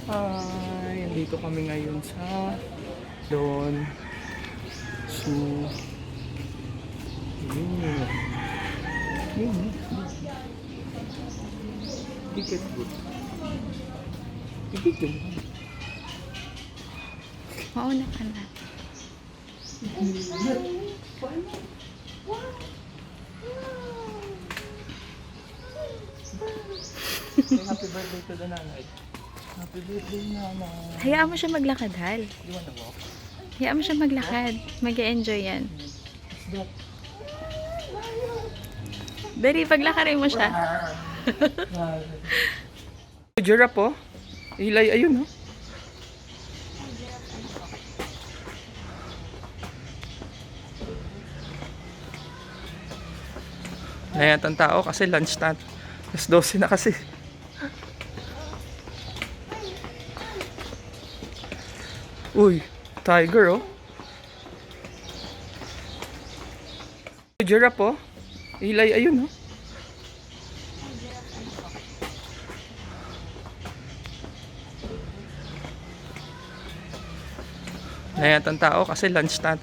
Hi! Dito kami ngayon sa Don Su. Yun. Yun. Ticket good. Ticket yun. Mauna ka na. Say happy birthday to the nanay. Happy birthday, nanay. Hayaan mo siya maglakad, Hal. You wanna walk? Hayaan mo siya maglakad. Mag-e-enjoy yan. That. Dali, paglakarin mo siya. Giraffe po. Ilay, ayun oh. Layat ang tao kasi lunch time. Mas 12 na kasi. Uy, tiger oh. Giraffe po. Ilay, ayun oh. Layat ang tao kasi lunch time.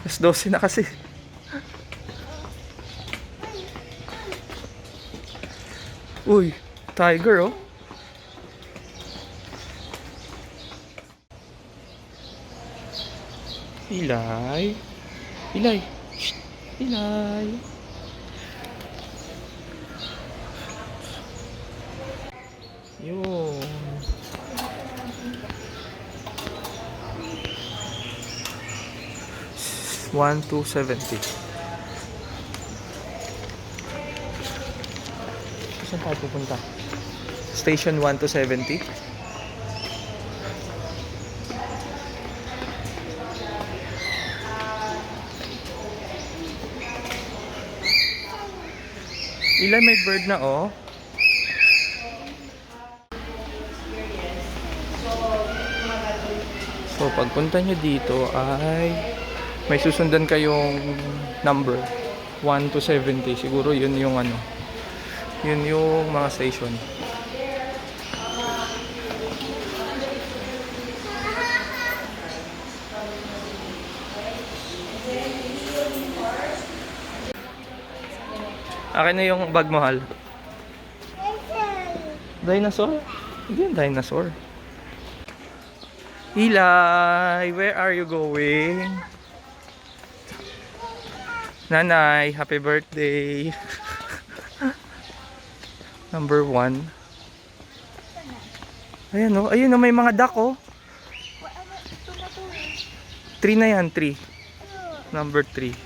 Mas 12 na kasi. Uy, tiger oh. Ilay. Ilay. Shh. Ilay. Yun. One, 270. Saan tayo pupunta? Station 1 to 70. Ilan may bird na oh. So pagpunta nyo dito ay may susundan kayong number 1 to 70. Siguro yun yung ano. Yun yung mga station. Akin na yung bag mo, Hal. Dinosaur? Hindi yung dinosaur. Eli, where are you going? Nanay, happy birthday. Number 1. Ayan o, ayun o, may mga duck o. 3 na yan, 3. Number 3.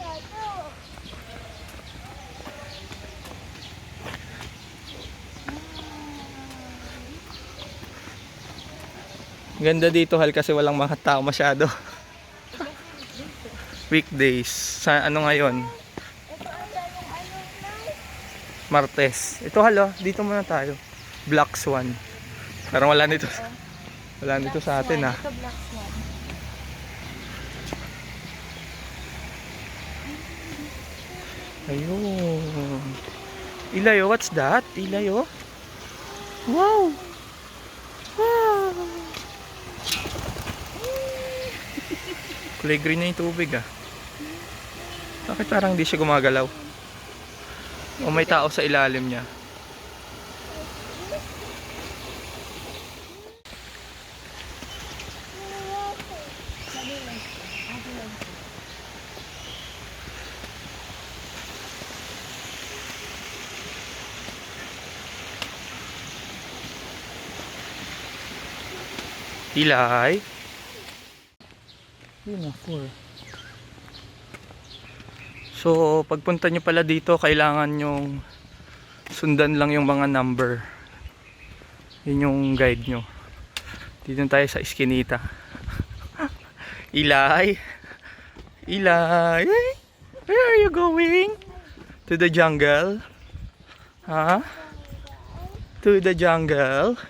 Ganda dito, Hal, kasi walang mga tao masyado. Weekdays. Sa ano ngayon? Martes. Ito, Hal, dito muna tayo. Black Swan. Parang wala nito. Wala nito sa atin, ha. Ito, Black Swan. Ayun. Ilayo, what's that? Ilayo. Wow. Wow. Kulay green na yung tubig ah. Bakit parang hindi siya gumagalaw? O may tao sa ilalim niya? Ilay. Yun na, 4. So, pagpunta nyo pala dito, kailangan nyong sundan lang yung mga number. Yun yung guide nyo. Dito tayo sa Eskinita. Ilay. Ilay. Where are you going? To the jungle? Huh? To the jungle?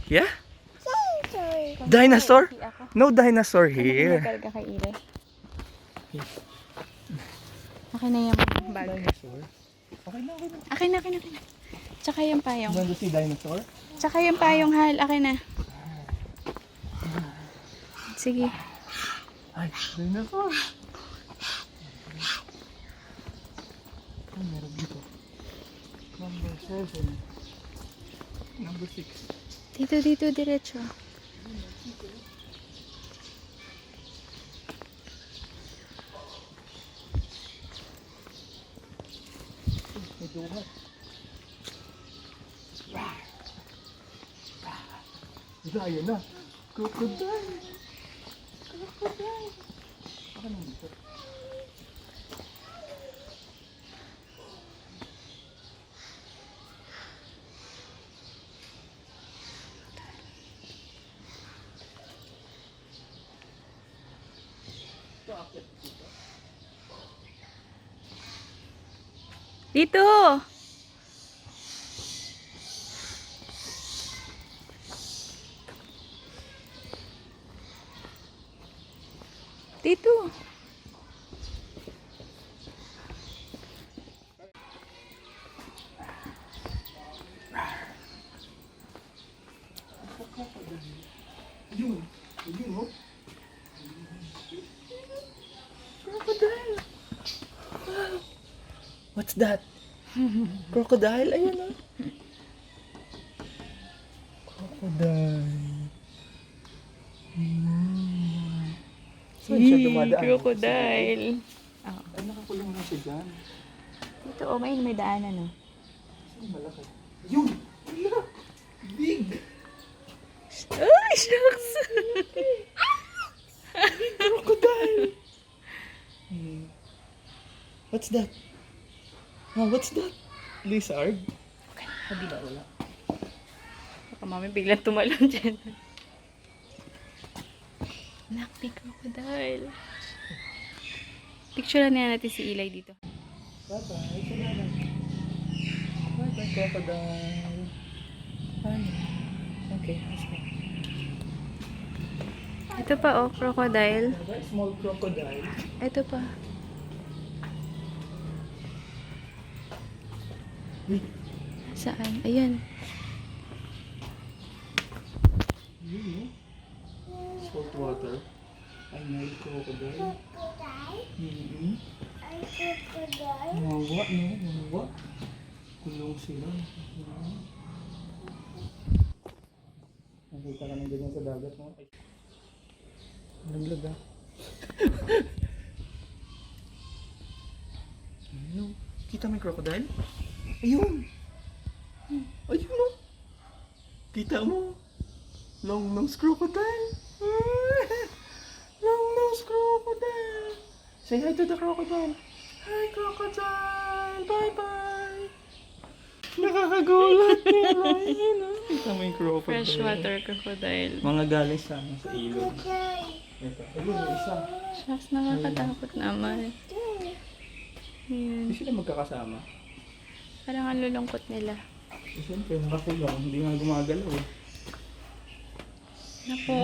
Yeah? Dinosaur? No dinosaur here. Talaga kay Ile. Akin na yung bag. Dinosaur? Okay na, okay na. Akin na. Tsaka yung payong. Ganda si dinosaur? Tsaka yung payong, Hal. Akin na. Sige. Ay, dinosaur! Ay, meron dito. Number 7. Number 6. Dito, diretso. May duhat. Ito, ayun na. Crocodile! Crocodile! Baka naman dito. Dito! Dito. Ayun! Ayun, oh! Crocodile! Wow! What's that? Crocodile? Ayun, oh! Crocodile. Saan siya dumadaan? Crocodile. Ay, nakakulong na siya dyan. Dito, oh, may daanan, oh. Saan malaki? Yun! Wala! Big! Ay, shucks! Crocodile! What's that? Oh, what's that? Lizard? Kabila, wala. Baka mami biglang tumalon dyan. Anak, may crocodile. Picture na natin si Eli dito. Bye-bye. Salamat. Bye-bye, crocodile. Ano? Okay, let's go. Ito pa, oh, crocodile. Bye-bye, small crocodile. Ito pa. Saan? Ayan. Yun, no? Salt water. Ay, Nile crocodile. Mm-hmm. Mawa, no? Mawa. Kulong sila. Nakita ka ng ganyan sa dagat, no? Ay. Naglag, ah. Ayun. Kita mo yung crocodile? Ayun! Ayun, no? Kita mo? Long nose crocodile! Long nose crocodile! Say hi to the crocodile! Hi, crocodile! Bye-bye! Nakakagulat nila! Ayun, no? Kita mo yung crocodile. Freshwater crocodile. Mga galing sa ilog. Ito. Ayun, yung isa. Shucks, nakakatakot naman. Ayan. Hindi sila magkakasama. Parang ang lulungkot nila. Eh, siyempre, nakakulong. Hindi nga gumagalaw. Eh. Naku.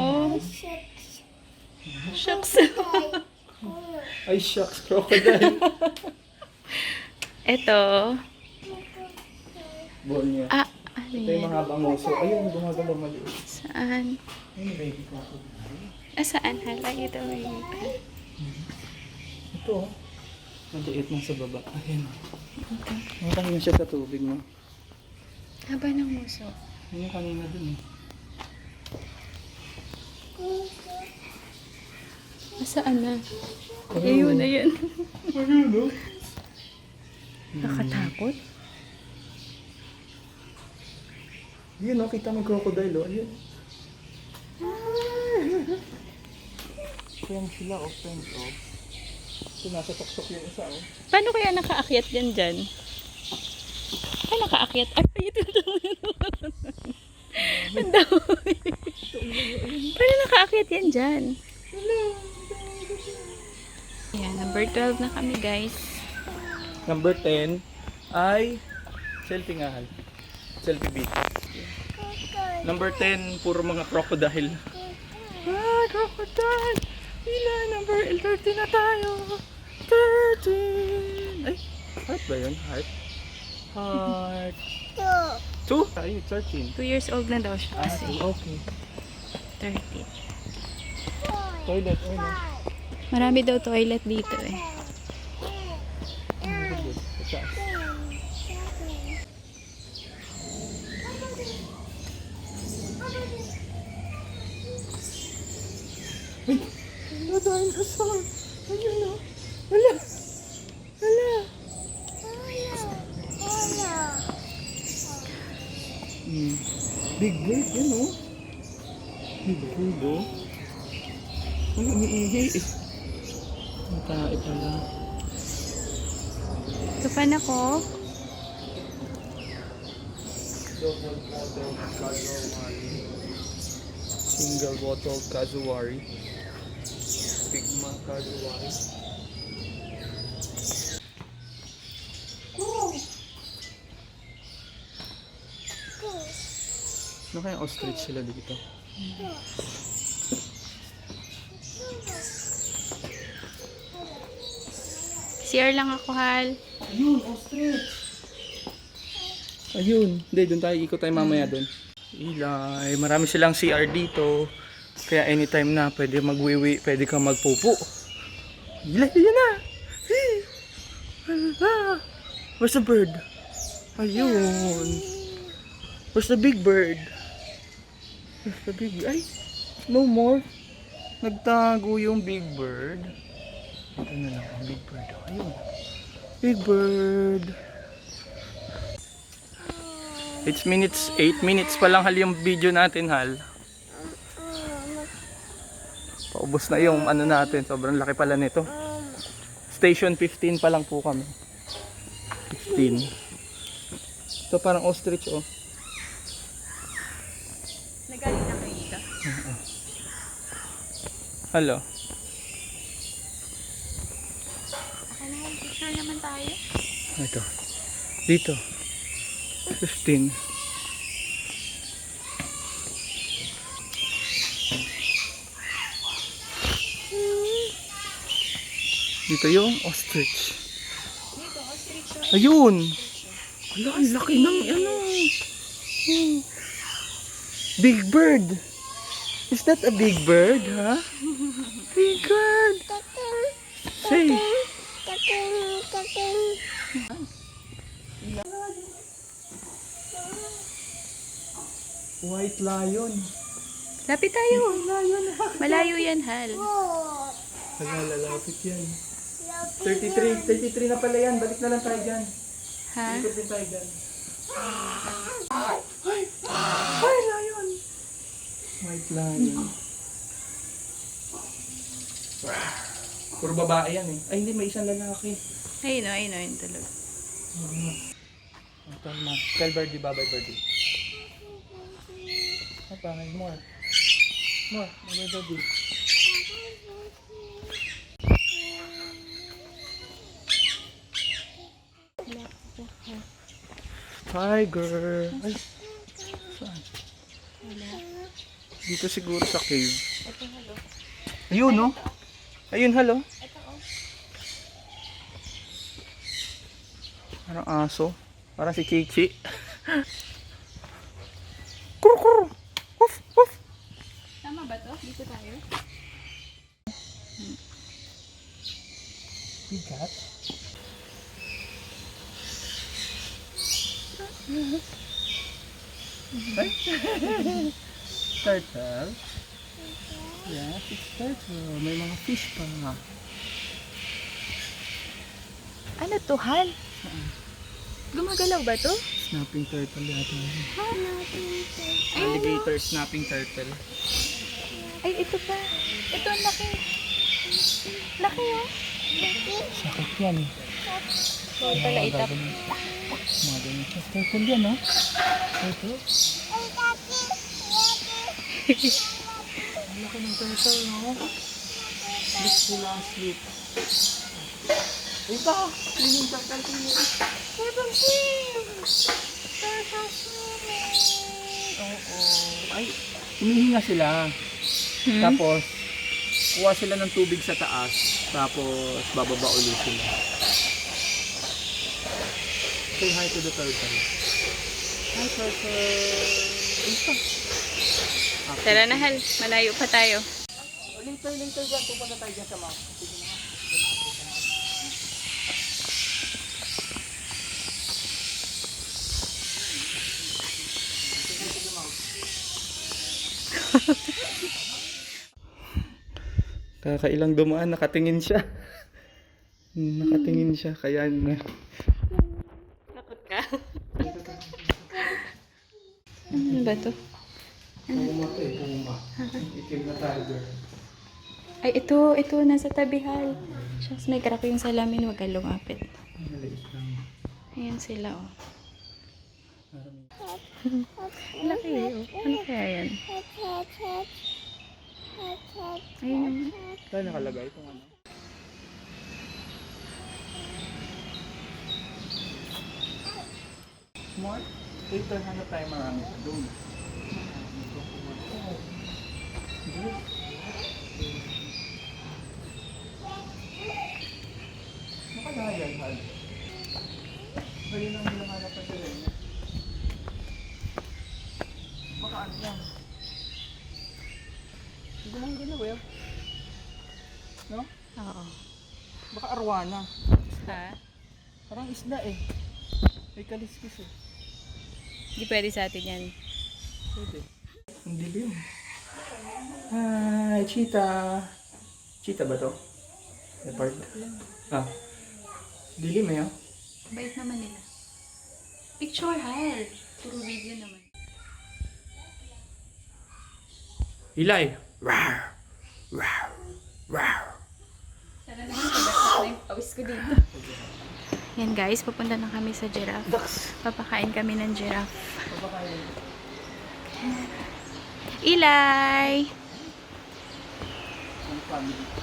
Shucks. Ay, shucks, crocodile. Ito. Ball niya. Ah, ano Ito yung yan? mga habang oso. Ayun, gumagalaw maliit. Saan? Ayun, baby crocodile. Ah, saan? Hala, ito. Ito, oh. Maliit lang sa baba. Ayun. Makahinga siya sa tubig, no? Haba ng muso. Ayun yung kanina dun, eh. Ah, saan na? Ayun na yan. Ayun, no? Nakatakot? Yun, no? Kita mo yung crocodile, oh. Ayun. Friends sila, oh. Friends, oh. Ito, nasa tuktok yung isa, oh. Paano kaya nakaakyat yan dyan? Ay, nakaakyat. Ay, ito. Ang dami. Paano nakaakyat yan dyan? Ayan, number 12 na kami, guys. Number 10 ay selfie nga, Hal. Selfie beat. Number 10, puro mga crocodile. Ah, crocodile! Ila, number 13 na tayo. 13! Ay, heart ba yun? Heart? Heart. 2? Ay, 13. 2 years old na daw siya kasi. Okay. 30. Toilet, ano? Marami daw toilet dito eh. Ay! Wala tayong kasal! Ayun na! Wala! Wala! Big bird yan oh! Big bird oh! Ay, umiihi eh! Ang tae pala. Tupan ako. Single bottle Kazuwari. Pigma Kazuwari. Ano kayang ostrich sila dito? CR lang ako, Hal. Ayun, ostrich! Ayun. Hindi, doon tayo. Ikot tayo mamaya doon. Ilay. Marami silang CR dito. Kaya anytime na pwede magwiwi, pwede kang magpupo. Ilay, yun na! Hey! Ah! Where's the bird? Ayun. Where's the big bird? Where's the big bird? Ay! No more. Nagtago yung big bird. Ito na lang ang big bird. Ayun. Big bird. It's 8 minutes pa lang Hal yung video natin Hal. Paubos na yung ano natin. Sobrang laki pala nito. Station 15 pa lang po kami. 15. Ito parang ostrich oh. Nagaling na kayo dito? Hello. Picture naman tayo. Ito. Dito. 15. Dito yung ostrich. Ayun. Wala, ang laki ng ano. Big bird. Is that a big bird, huh? Big bird. Say. White lion. Lapit tayo. Malayo yan, Hal. Wala, lalapit yan. 33 na pala yan. Balik na lang tayo dyan. Ha? Ikot din tayo dyan. Ay, lion. White lion. Puro babae yan eh. Ay, hindi. May isang lalaki. Ayun o, yun talaga. Tell birdie, bye-bye birdie. Pangay, more. More, bye-bye birdie. Tiger. Ay. Saan? Dito siguro sa cave. Ayun, no? Ayun, hello. Parang aso. Parang si Chichi. Kuru kuru. Woof woof. Tama ba to? Dito tayo? Bigat. Turtle. Yes, it's turtle. May mga fish pa. Ano to, Hal? Gumagalaw ba to? Snapping turtle yata. Alligator snapping turtle. Ay, ito pa. Ito ang laki. Laki oh. Sakit yan eh. Bawal pala itap. Mga ganyan. Turtle yan, no? Turtle? Ang laki ng turtle, no? Sleep sila, sleep. Ito! Yun yung turtle ko yun. Turtle swim! Turtle swimming! Oo. Ay, humihinga sila. Tapos, kuha sila ng tubig sa taas. Tapos, bababa ulit sila. Say hi to the turtle. Hi, turtle. Isa. Tara na, Hal. Malayo pa tayo. Later dyan. Pupunta tayo dyan sa mga. Sige na. Kakailang dumaan, nakatingin siya. Nakatingin siya, kaya na. Takot ka? Ano ba to? Puma to eh, puma. Itim na tiger. Ay, ito. Nasa tabi, Hal. Shucks, may crack yung salamin. Huwag kang lumapit. Maliit lang. Ayan sila, oh. Laki, oh. Ano kaya yan? Ayun. Saan nakalagay itong ano? More? Later hanap tayo marami sa doon. Nakalayan, Hal. Ayun ang hinahanap pa sila niya. Baka ano yan? Hindi lang gano'n, well. No? Oo. Baka arwana. Ha? Parang isda eh. May kaliskis eh. Hindi pwede sa atin yan. Pwede. Ang dilim. Hi, cheetah. Cheetah ba to? Leopard? Ah. Dilim eh, oh. Bait naman nila. Picture, Hal. Puro video naman. Eli. Rawr. Rawr. Rawr. Sana naman pagkakot na yung pawis ko dito. Yan guys, pupunta na kami sa giraffe. Ducks. Papakain kami ng giraffe. Eli! Ang family.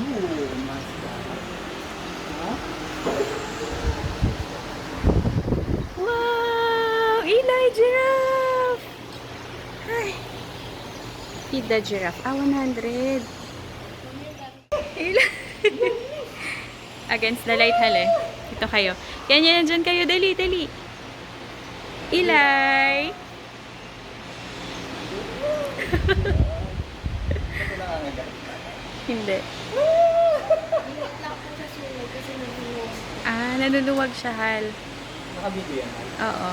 Ooh, nice guy. Huh? Wow! Eli, giraffe! Hi! Feed the giraffe. 100. Eli! Against the light, Hal eh. Ito kayo. Yan, dyan kayo. Dali. Eli! Ito lang ang agad. Hindi. Nanuluwag siya, Hal. Nakabito yan, Hal. Oo.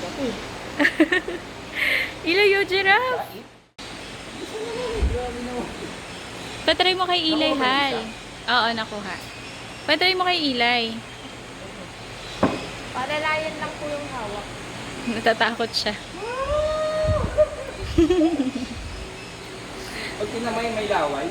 Bakit? Eli, yung giraffe! Grabe naman. Patry mo kay Eli, Nakuha ba Hal. isa? Oo, nakuha. Patry mo kay Eli. Palalayan lang po yung hawak. Natatakot siya. Pag tinamay may laway.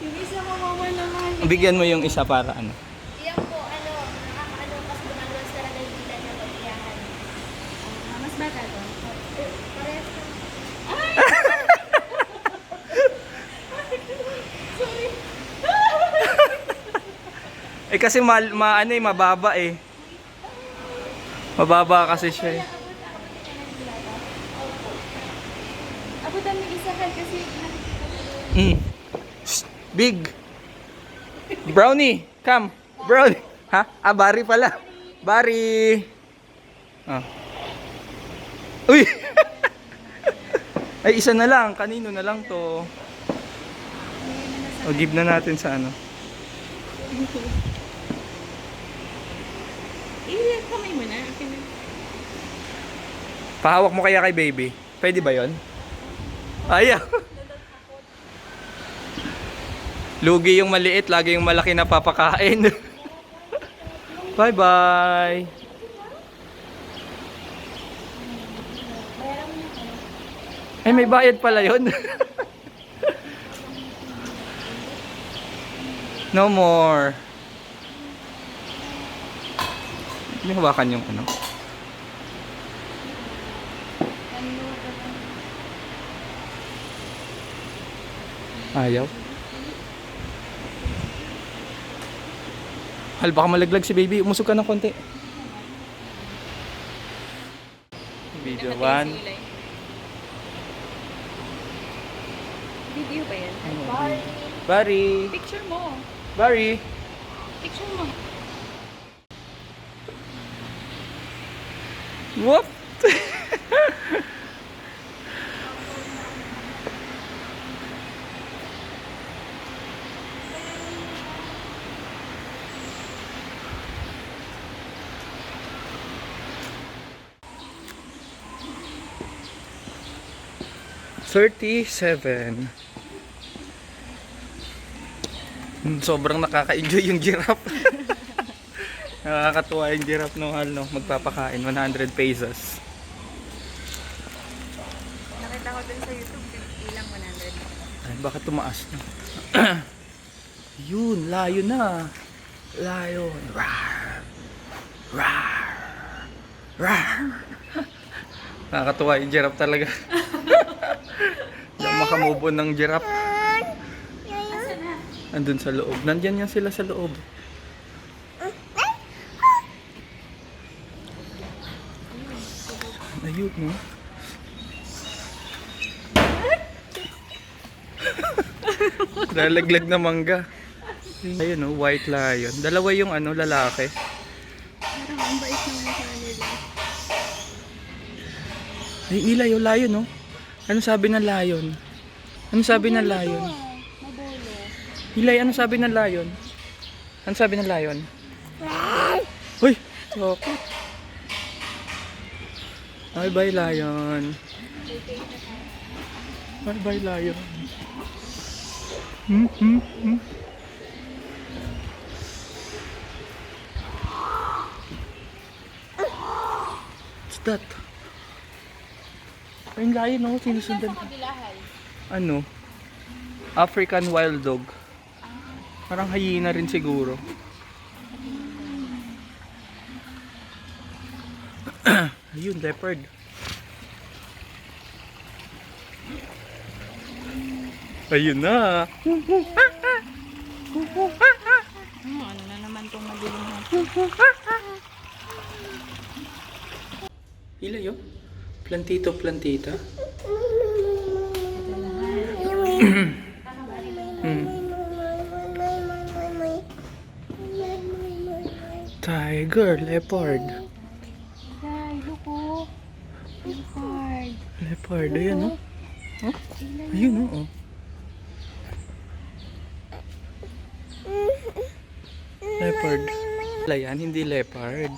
Yung isa mawawa naman. Bigyan mo yung isa para ano. Iyan po, nakakaano, mas bumaluwas talaga yung kita niya pag-iyahan. Mas bata to. Parehas na. Eh kasi mababa eh. Mababa kasi siya eh. Abutan mo isa, Hal, kasi Mm. Shh, big. Brownie, come. Brownie. Ha? Ah, Barry pala. Barry. Ah. Uy. Ay, isa na lang. Kanino na lang to? O, give na natin sa ano. kamay mo na. Okay na. Pahawak mo kaya kay baby. Pwede ba yon? Ayaw. Lugi yung maliit, lagi yung malaki na papakain. Bye-bye. Ay, may bayad pala yun. No more. Hindi hawakan yung ano. Ayaw. Hal, baka malaglag si baby. Umusog ka ng konti. Video 1. Video ba yan? Barry! Picture mo. Barry! Picture mo. What? $37. Sobrang nakaka-enjoy yung giraffe. Nakakatuwa yung giraffe no, magpapakain. 100 pesos. Nakita ko dun sa YouTube, 50 lang 100. Ay, baka tumaas na. Yun, layo na. Layon. Rar. Rar. Rar. Nakakatuwa yung giraffe talaga. Yung makamove on ng giraffe. Andun sa loob. Nandyan yan sila sa loob. Ayun, no? Lalaglag na mangga. Ayun, no? White lion. Dalawa yung lalaki. Parang ang bait naman sa nila. Ay, nila yung lion, no? Ano sabi ng lion? Ano sabi ng lion? Mabulo. Hilay, ano sabi ng lion? Ano sabi ng lion? Uy! Takot. Bye-bye, lion. Bye-bye, lion. What's that? Ayun, lion, no? Sinusundan. Kabilahan. Ano? African wild dog. Parang hyena rin siguro. Ayun, leopard. Ayun na. Ano na naman itong madilim na. Hila yun? Plantito, plantita. Tiger, leopard. Ay, loko. Leopard. Leopard, ayan o. Oh? Ayun o. Oh. Leopard. Wala yan, hindi leopard.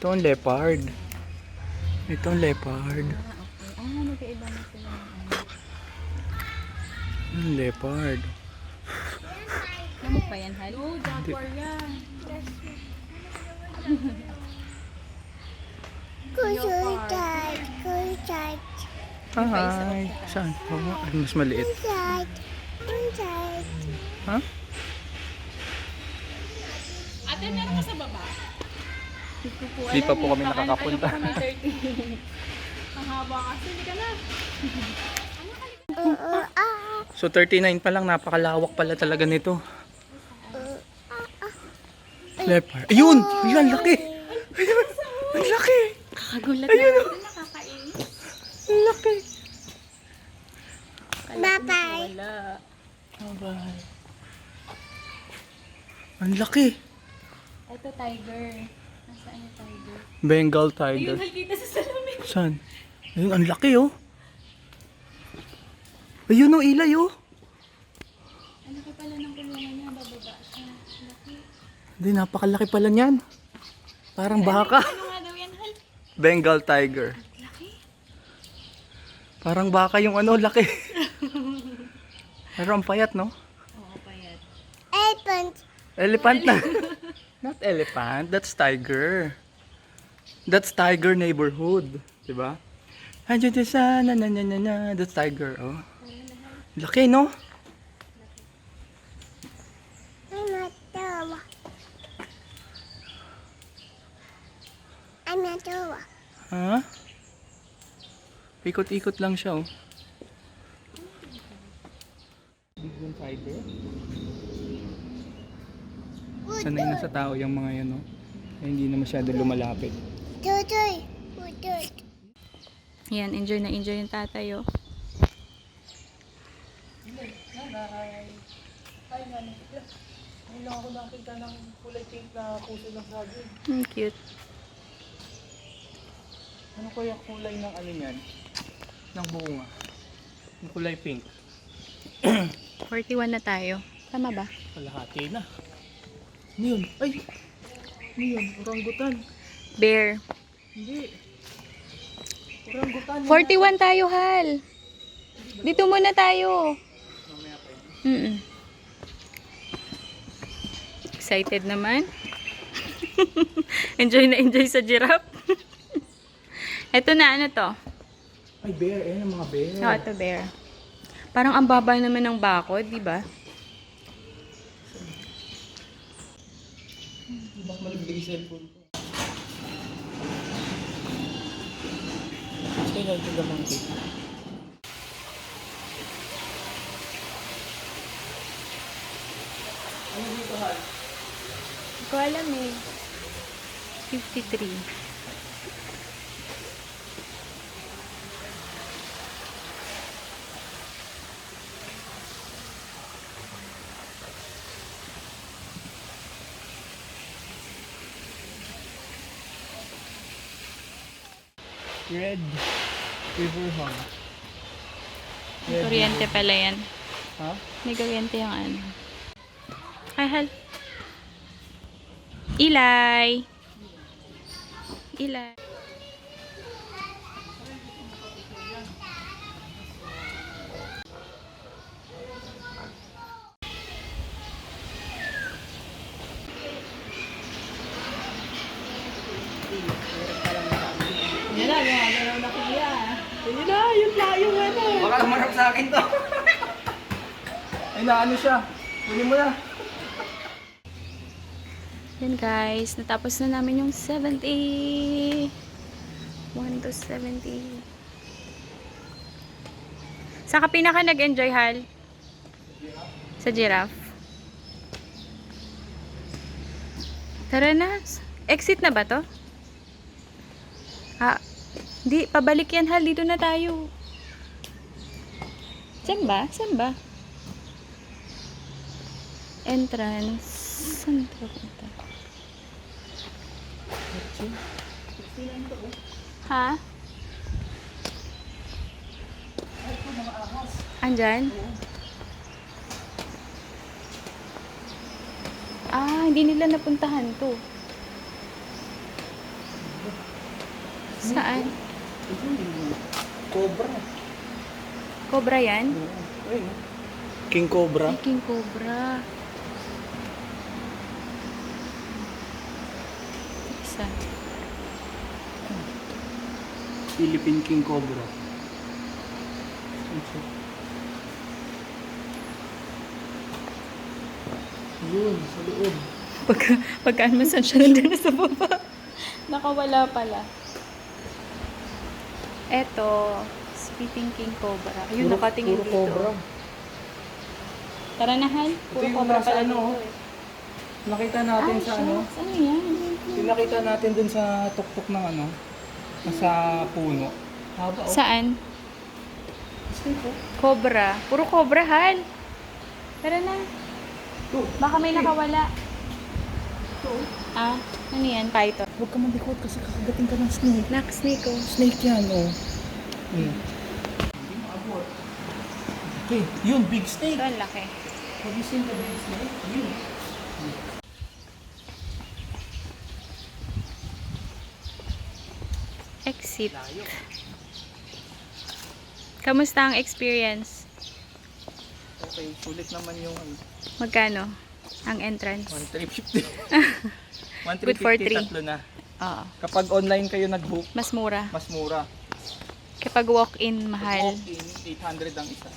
Ito ang leopard. Ito ang leopard. Okay. Magkaiba na sila. Leopard. Lamok pa yan, Hal? Oo, jaguar yan. Hi. Saan? Oh, ay, mas maliit. Ha? Ate, meron ka sa baba? Di pa po kami nakakapunta. Ang haba kasi, hindi ka na. So 39 pa lang, napakalawak pala talaga nito. Leopard. Ayun! Ayun, ang laki! Ayun! Ang laki! Kakagulat Ayun, na. oh. Nakakain. Ang laki! Bye-bye. Wala. Bye-bye. Ang laki! Ito, tiger. Nasaan yung tiger? Bengal Ayun, tiger. Hal, kita sa salamin. Saan? Ayun, ang laki oh. Ayun oh, ilay oh. Ang laki pala ng kulungan niya. Bababa siya. Laki. Hindi, napakalaki pala niyan. Parang baka. Ano nga daw yan, Hal? Bengal tiger. Laki. Parang baka yung laki. Pero ang payat, no? Oo, payat. Elephant na. Not elephant, that's tiger. That's tiger neighborhood. Diba? That's tiger, oh. Laki, no? Ha? Ikot-ikot lang siya, oh. Yung tiger. Sanay na sa tao yung mga yan, oh. Kaya hindi na masyado lumalapit. Yan, enjoy na enjoy yung tatay, oh. Nanay. Hi, nanay. Ngayon lang ako nakita ng kulay pink na puso ng saging. Cute. Ano kaya kulay ng ano yan? Ng bunga. Yung kulay pink. 41 na tayo. Tama ba? Kalahati na. Ano yun? Ay! Ano yun? Orangutan. Bear. Hindi. Orangutan. 41 tayo, Hal. Dito muna tayo. Mamaya pa yun. Mm-mm. Excited naman. Enjoy na enjoy sa giraffe. Ito na, ano to? Ay, bear. Ayan ang mga bear. Oh, ito bear. Parang ang baba naman ng bakod, di ba? Bak malagdag yung cellphone ko. Stay like to the monkey. Ano dito, Hal? Hindi ko alam eh. 53. Red River Hog. May kuryente pala yan. Ha? May kuryente yung ano. Hi, Hal. Ilay. Ilay. Yan na, gumagalaw na kuya. Yun na, yung layo ano. Baka marap sa akin to. Ay na, ano siya? Kunin mo na. Yan guys, natapos na namin yung 70. 1 to 70. Saan ka pinaka nag-enjoy, Hal? Sa giraffe. Tara na. Exit na ba to? Ah, di, pabalik yan, Hal. Dito na tayo. Saan ba? Saan ba? Entrance. Saan to punta? Ha? Andyan? Ah, hindi nila napuntahan to. Saan? Cobra. Cobra yan? Ayun. King Cobra. Ay, King Cobra. Isa. Philippine King Cobra. Yun, sa loob. Pagkaan mo saan siya nandun na sa baba. Nakawala pala. Eto, Sleeping King Cobra. Ayun, nakatingin puro dito. Cobra. Tara na, Hal. Puro Ito yung Cobra nasa pala ano, dito eh. Nakita natin Ay, sa ano. shucks. Ano yan? Yung nakita natin dun sa tuktok ng ano. Sa puno. Haba oh. Saan? Stay po. Cobra. Puro Cobra, Hal. Tara na. Ito. Baka may nakawala. Ito. Ah, ano yan? Python. Huwag ka malikot kasi kakagating ka ng snake. Snake oh. Snake yan, oh. Hindi maabot. Okay, yun, big snake. Ito, ang laki. Have you seen the big snake? Yun. Exit. Layo. Kamusta ang experience? Okay, sulit naman yung ano. Magkano ang entrance? 1,350. Good for 1,350, three. tatlo na. Oo. Kapag online kayo nag-book, Mas mura. mas mura. Kapag walk-in, mahal. Walk-in, 800 ang isa.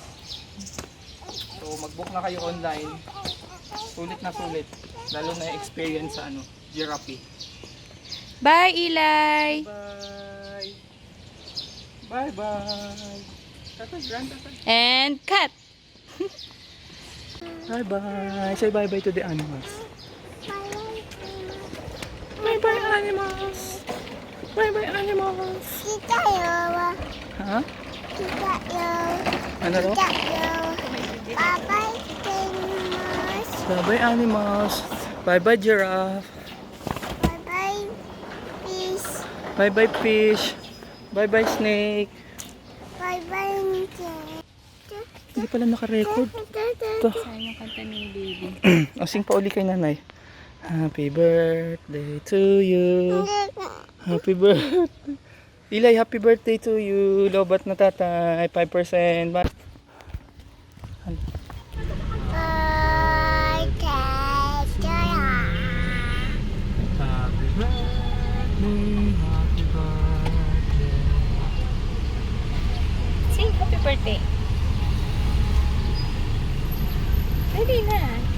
So, mag-book na kayo online. Sulit na sulit. Lalo na yung experience sa ano, Giraffe. Bye, Eli! Bye! Bye-bye! Tatay, grand tatay. And cut! Bye-bye! Say bye-bye to the animals. Bye-bye animals! Bye-bye animals! Kita yo. Ha? Kita yung. Ano daw? Kita yung. Bye-bye, famous. Bye-bye animals. Bye-bye giraffe. Bye-bye, fish. Bye-bye fish. Bye-bye snake. Bye-bye, Nicky. Hindi pala naka-record. Ito. Saan yung kanta ng baby? Asing pa uli kay nanay. Happy birthday to you. Happy birthday. Ilay, happy birthday to you. Lobat na tatay. 5%. Bye. Bye, Kaya. Happy birthday. Happy birthday. Sing happy birthday. Ready na.